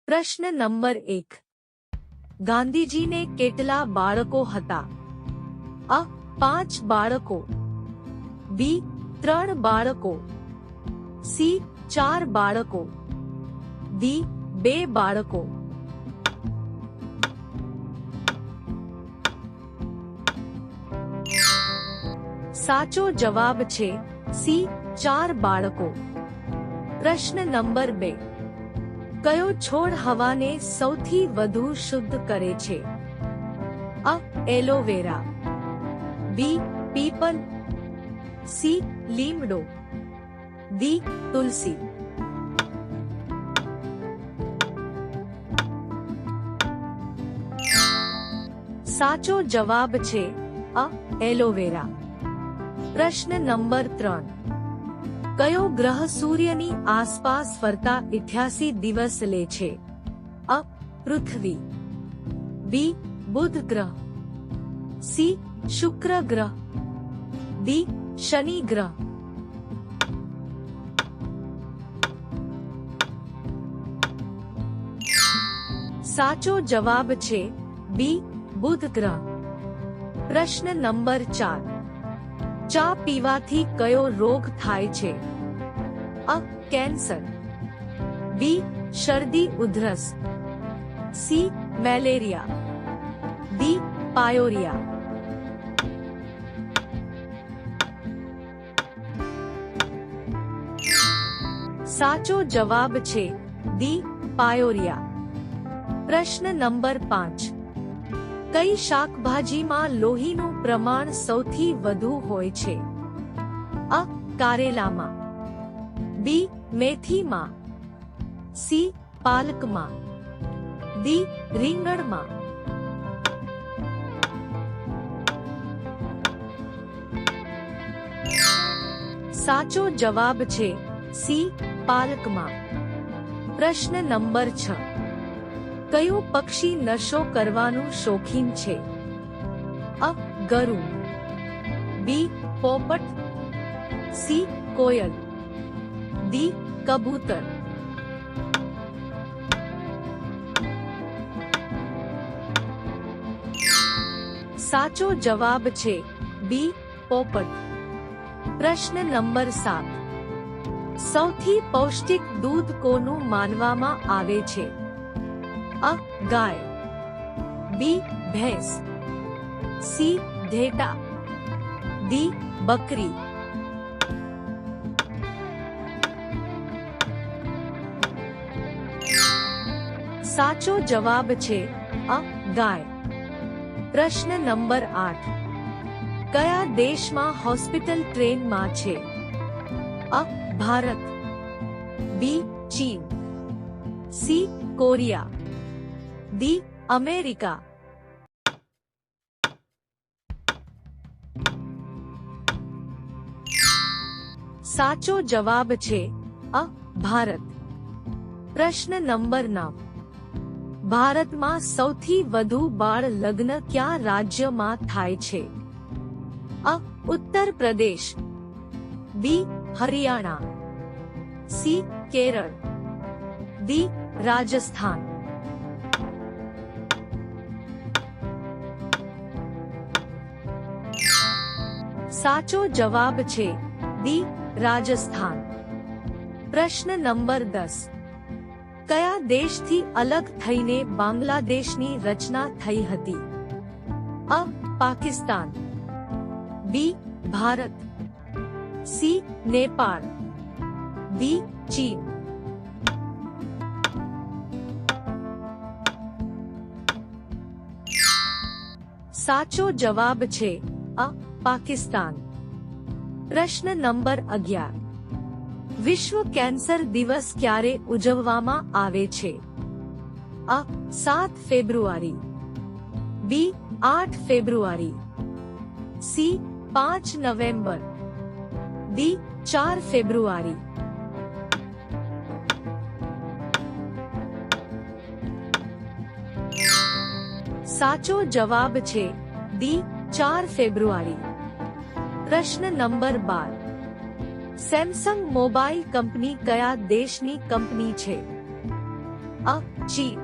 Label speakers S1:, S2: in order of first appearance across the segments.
S1: પ્રશ્ન નંબર 1. ગાંધીજીને કેટલા બાળકો હતા? અ. 5 બાળકો, બી. 3 બાળકો, સી. 4 બાળકો, ડી. 2 બાળકો. સાચો જવાબ છે સી. 4 બાળકો. પ્રશ્ન નંબર 2. કયો છોડ હવાને સૌથી વધુ શુદ્ધ કરે છે? અ. Aloe vera, B. પીપલ, સી. લીમડો, ડી. તુલસી. સાચો જવાબ છે અ. એલોવેરા. પ્રશ્ન નંબર 3. કયો ગ્રહ સૂર્યની આસપાસ ફરતા 88 દિવસ લે છે? અ. પૃથ્વી, બી. બુધ ગ્રહ, સી. શુક્ર ગ્રહ, ડી. શનિ ગ્રહ. સાચો જવાબ છે બી. બુધ ગ્રહ. પ્રશ્ન નંબર 4. ચા પીવાથી કયો રોગ થાય છે? અ. કેન્સર, બી. શરદી ઉધરસ, સી. Malaria, D. પાયોરિયા. સાચો જવાબ છે ડી. પાયોરિયા. પ્રશ્ન નંબર 5. કઈ શાકભાજીમાં લોહીનું પ્રમાણ સૌથી વધુ હોય છે? અ. કારેલામાં, બી. મેથીમાં, સી. પાલકમાં, ડી. રીંગણમાં. સાચો જવાબ છે સી. પાલકમાં. પ્રશ્ન નંબર 6. કયું પક્ષી નશો કરવાનું શોખીન છે? અ. ગરુડ, બી. પોપટ, સી. કોયલ, ડી. કબૂતર. સાચો જવાબ છે બી. પોપટ. પ્રશ્ન નંબર 7. સૌથી પૌષ્ટિક દૂધ કોનું માનવામાં આવે છે? અ. ગાય, બી. ભેંસ, સી. ઘેટા, ડી. બકરી. સાચો જવાબ છે અ. ગાય. પ્રશ્ન નંબર 8. કયા દેશમાં હોસ્પિટલ ટ્રેનમાં છે? અ. ભારત, બી. ચીન, સી. Korea, D. અમેરિકા. સાચો જવાબ છે અ. ભારત. પ્રશ્ન નંબર 9. ભારતમાં સૌથી વધુ બાળ લગ્ન કયા રાજ્યમાં થાય છે? અ. ઉત્તર પ્રદેશ, બી. હરિયાણા, સી. કેરળ, ડી. રાજસ્થાન. સાચો જવાબ છે ડી. રાજસ્થાન. પ્રશ્ન નંબર 10. કયા દેશથી અલગ થઈને બાંગ્લાદેશની રચના થઈ હતી? અ. પાકિસ્તાન, બી. ભારત, સી. નેપાળ, ડી. ચીન. સાચો જવાબ છે અ. પાકિસ્તાન. પ્રશ્ન નંબર 11. વિશ્વ કેન્સર દિવસ ક્યારે ઉજવવામાં આવે છે? અ. 7 ફેબ્રુઆરી, બી. 8 ફેબ્રુઆરી, સી. 5 November, D. 4 ફેબ્રુઆરી. સાચો જવાબ છે ડી. 4 ફેબ્રુઆરી. પ્રશ્ન નંબર 12. સેમસંગ મોબાઈલ કંપની કયા દેશની કંપની છે? અ. ચીન,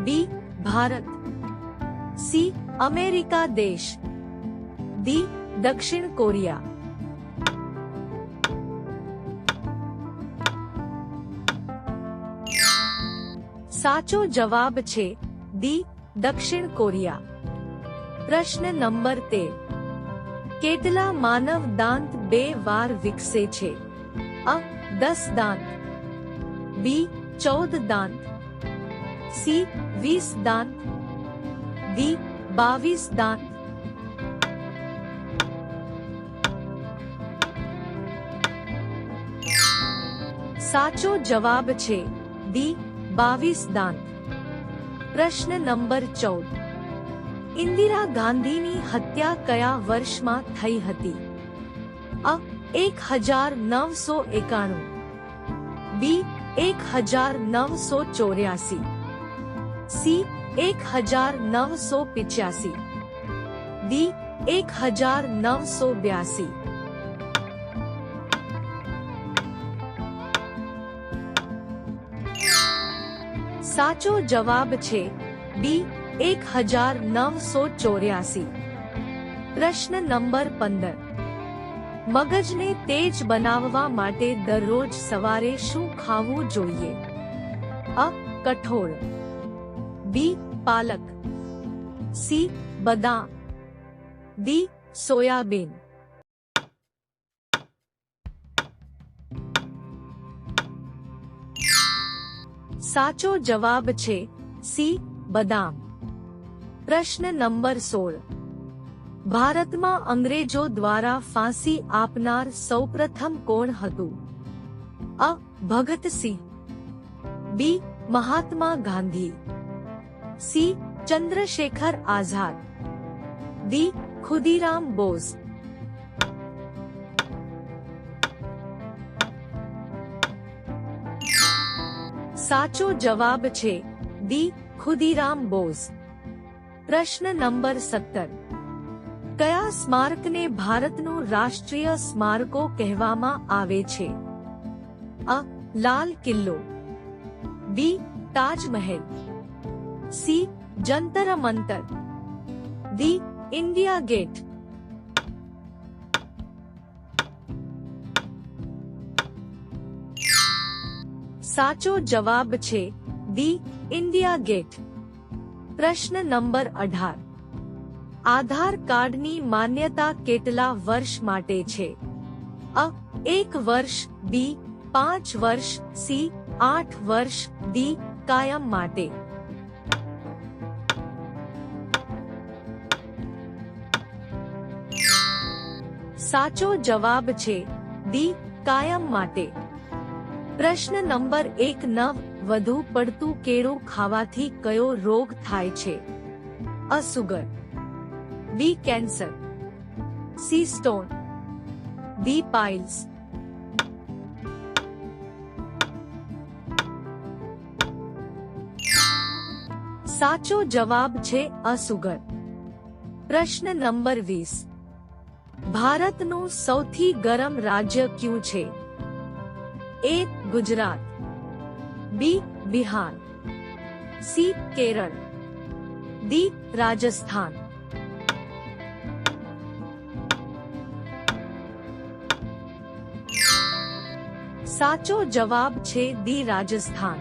S1: બી ભારત, સી અમેરિકા દેશ, ડી દક્ષિણ કોરિયા. સાચો જવાબ છે ડી દક્ષિણ કોરિયા. પ્રશ્ન નંબર 13. કેટલા માનવ દાંત 2 વાર વિકસે છે? અ 10 દાંત, બી 14 દાંત, સી 20 દાંત, ડી 22 દાંત. સાચો જવાબ છે ડી 22 દાંત. પ્રશ્ન નંબર 14. ઇન્દિરા ગાંધીની હત્યા કયા વર્ષમાં થઈ હતી? અ 1991, બી 1984, સી 1985, ડી 1982. સાચો જવાબ છે બી 1984. પ્રશ્ન નંબર 15. મગજને તેજ બનાવવા માટે દરરોજ સવારે શું ખાવું જોઈએ? અ કઠોળ, બી પાલક, સી બદામ, ડી સોયાબીન. સાચો જવાબ છે સી બદામ. પ્રશ્ન નંબર 16. ભારતમાં અંગ્રેજો દ્વારા ફાંસી આપનાર સૌપ્રથમ કોણ હતું? અ ભગતસિંહ, બી મહાત્મા ગાંધી, સી ચંદ્રશેખર આઝાદ, ડી ખુદીરામ બોઝ. સાચો જવાબ છે ડી ખુદીરામ બોઝ. પ્રશ્ન નંબર 17. કયા સ્મારકને ભારતનું રાષ્ટ્રીય સ્મારકો કહેવામાં આવે છે? અ લાલ કિલ્લો, બી Taj Mahal, C Jantar Mantar, D India gate. સાચો જવાબ છે ડી ઇન્ડિયા ગેટ. પ્રશ્ન નંબર 18. આધાર કાર્ડની માન્યતા કેટલા વર્ષ માટે છે? અ 1 વર્ષ, બી 5 વર્ષ, સી 8 વર્ષ, ડી કાયમ માટે. સાચો જવાબ છે ડી કાયમ માટે. પ્રશ્ન નંબર 1. વધુ પડતું કેળું ખાવાથી કયો રોગ થાય છે? અ sugar, B cancer, C stone, D piles. સાચો જવાબ છે અસુગર. પ્રશ્ન નંબર 20. ભારતનું સૌથી ગરમ રાજ્ય કયું છે? એ ગુજરાત, બી બિહાર, સી કેરળ, ડી રાજસ્થાન. સાચો જવાબ છે ડી રાજસ્થાન.